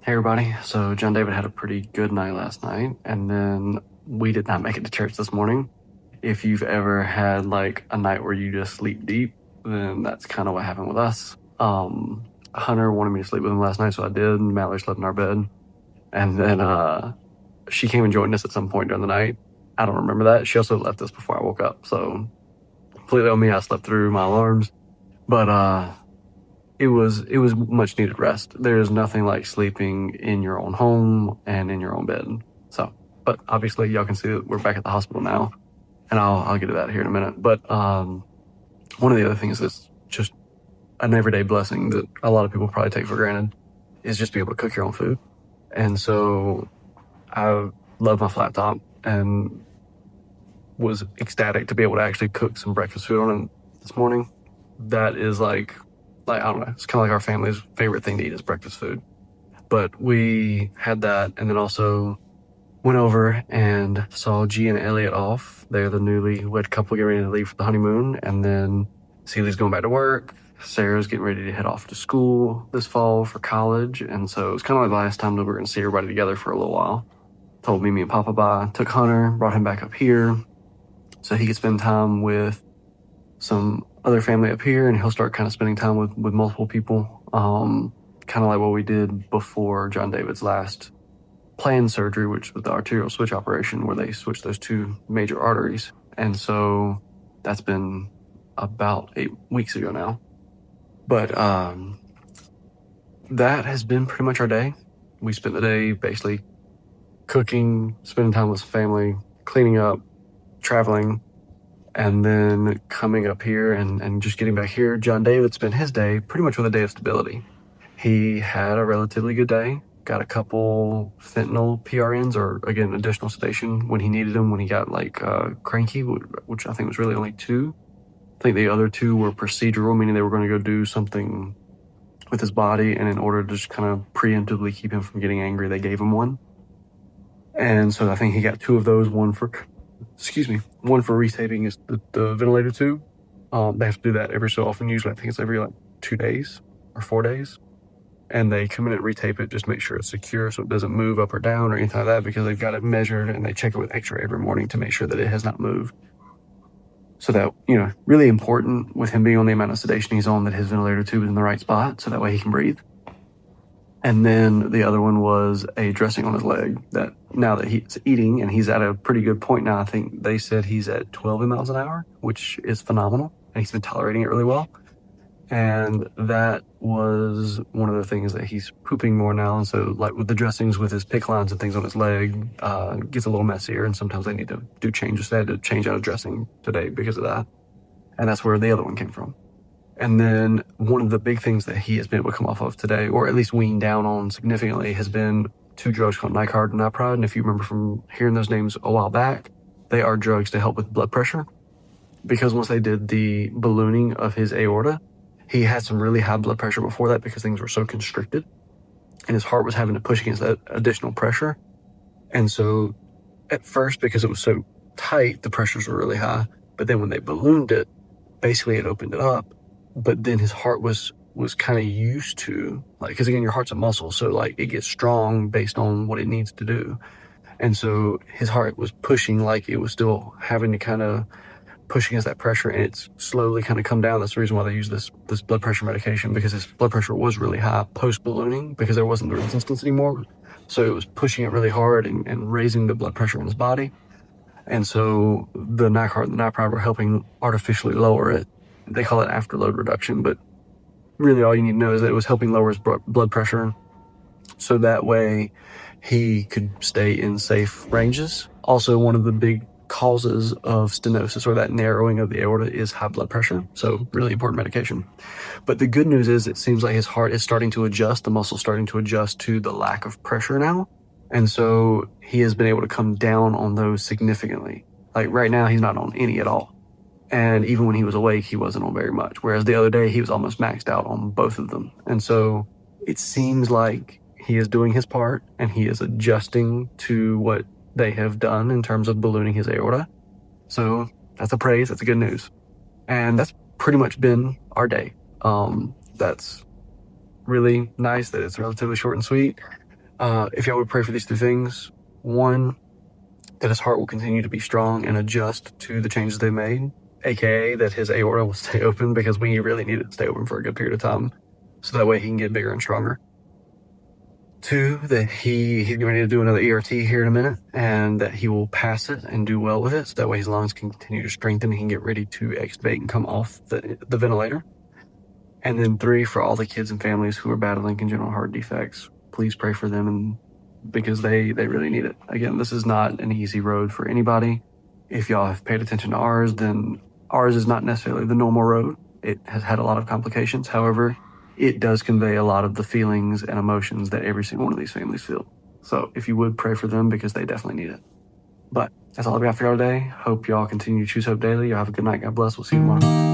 Hey everybody. So Jon David had a pretty good night last night, and then we did not make it to church this morning. If you've ever had like a night where you just sleep deep, then that's kind of what happened with us. Hunter wanted me to sleep with him last night, so I did. And Mallory slept in our bed, and then she came and joined us at some point during the night. I don't remember that. She also left us before I woke up, so completely on me. I slept through my alarms, but it was much needed rest. There's nothing like sleeping in your own home and in your own bed. So, but obviously y'all can see that we're back at the hospital now, and I'll get to that here in a minute. But one of the other things that's just an everyday blessing that a lot of people probably take for granted is just be able to cook your own food. And so I love my flat top and was ecstatic to be able to actually cook some breakfast food on it this morning. That is like I don't know, it's kind of like our family's favorite thing to eat is breakfast food. But we had that, and then also went over and saw G and Elliot off. They're the newlywed couple getting ready to leave for the honeymoon, and then Celia's going back to work. Sarah's getting ready to head off to school this fall for college, and so it was kind of like the last time that we were going to see everybody together for a little while. Told Mimi and Papa bye, took Hunter, brought him back up here so he could spend time with some other family up here, and he'll start kind of spending time with multiple people, kind of like what we did before Jon David's last planned surgery, which was the arterial switch operation, where they switched those two major arteries. And so that's been about 8 weeks ago now. But that has been pretty much our day. We spent the day basically cooking, spending time with family, cleaning up, traveling, and then coming up here and just getting back here. Jon David spent his day pretty much with a day of stability. He had a relatively good day, got a couple fentanyl PRNs, or again, additional sedation when he needed them, when he got like cranky, which I think was really only 2. I think the other 2 were procedural, meaning they were going to go do something with his body, and in order to just kind of preemptively keep him from getting angry, they gave him one. And so I think he got 2 of those, one for retaping the ventilator tube. They have to do that every so often. Usually I think it's every like 2 days or 4 days. And they come in and retape it just to make sure it's secure so it doesn't move up or down or anything like that, because they've got it measured and they check it with x-ray every morning to make sure that it has not moved. So that, really important with him being on the amount of sedation he's on, that his ventilator tube is in the right spot so that way he can breathe. And then the other one was a dressing on his leg that now that he's eating, and he's at a pretty good point now. I think they said he's at 12 miles an hour, which is phenomenal. And he's been tolerating it really well. And that was one of the things that he's pooping more now. And so like with the dressings, with his PICC lines and things on his leg, gets a little messier. And sometimes they need to do changes. They had to change out a dressing today because of that. And that's where the other one came from. And then one of the big things that he has been able to come off of today, or at least wean down on significantly, has been 2 drugs called Nicard and Nipride. And if you remember from hearing those names a while back, they are drugs to help with blood pressure. Because once they did the ballooning of his aorta, he had some really high blood pressure before that because things were so constricted. And his heart was having to push against that additional pressure. And so at first, because it was so tight, the pressures were really high. But then when they ballooned it, basically it opened it up. But then his heart was kind of used to, like, because again, your heart's a muscle, so like it gets strong based on what it needs to do. And so his heart was pushing like it was still having to kind of push against that pressure, and it's slowly kind of come down. That's the reason why they use this blood pressure medication, because his blood pressure was really high post ballooning because there wasn't the resistance anymore. So it was pushing it really hard and raising the blood pressure in his body. And so the Nicard and the Nipride were helping artificially lower it. They call it afterload reduction, but really all you need to know is that it was helping lower his blood pressure so that way he could stay in safe ranges. Also, one of the big causes of stenosis, or that narrowing of the aorta, is high blood pressure. So really important medication. But the good news is it seems like his heart is starting to adjust, the muscle's starting to adjust to the lack of pressure now. And so he has been able to come down on those significantly. Like right now, he's not on any at all. And even when he was awake, he wasn't on very much. Whereas the other day, he was almost maxed out on both of them. And so it seems like he is doing his part and he is adjusting to what they have done in terms of ballooning his aorta. So that's a praise. That's a good news. And that's pretty much been our day. That's really nice that it's relatively short and sweet. If y'all would pray for these two things: one, that his heart will continue to be strong and adjust to the changes they made, aka that his aorta will stay open, because we really need it to stay open for a good period of time, so that way he can get bigger and stronger. Two, that he's going to do another ERT here in a minute, and that he will pass it and do well with it, so that way his lungs can continue to strengthen and he can get ready to extubate and come off the ventilator. And then three, for all the kids and families who are battling congenital heart defects, please pray for them, and because they really need it. Again, this is not an easy road for anybody. If y'all have paid attention to ours, then ours is not necessarily the normal road. It has had a lot of complications. However, it does convey a lot of the feelings and emotions that every single one of these families feel. So if you would, pray for them, because they definitely need it. But that's all I've got for y'all today. Hope y'all continue to choose hope daily. Y'all have a good night. God bless. We'll see you tomorrow.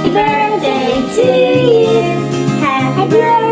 Birthday to you. Happy birthday.